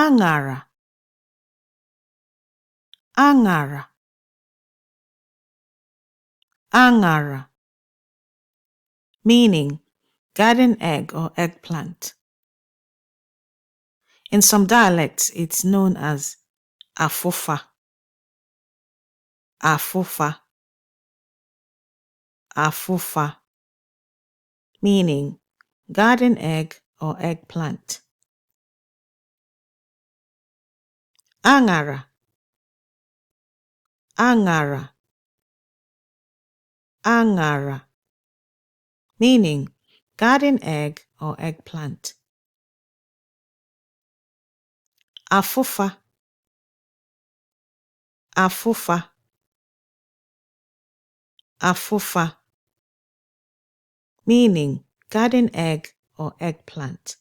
Aṅara, aṅara, aṅara, meaning garden egg or eggplant. In some dialects, it's known as Afụfa, Afụfa, Afụfa, meaning garden egg or eggplant. Aṅara, aṅara, aṅara, meaning garden egg or eggplant. Afụfa, Afụfa, Afụfa, meaning garden egg or eggplant.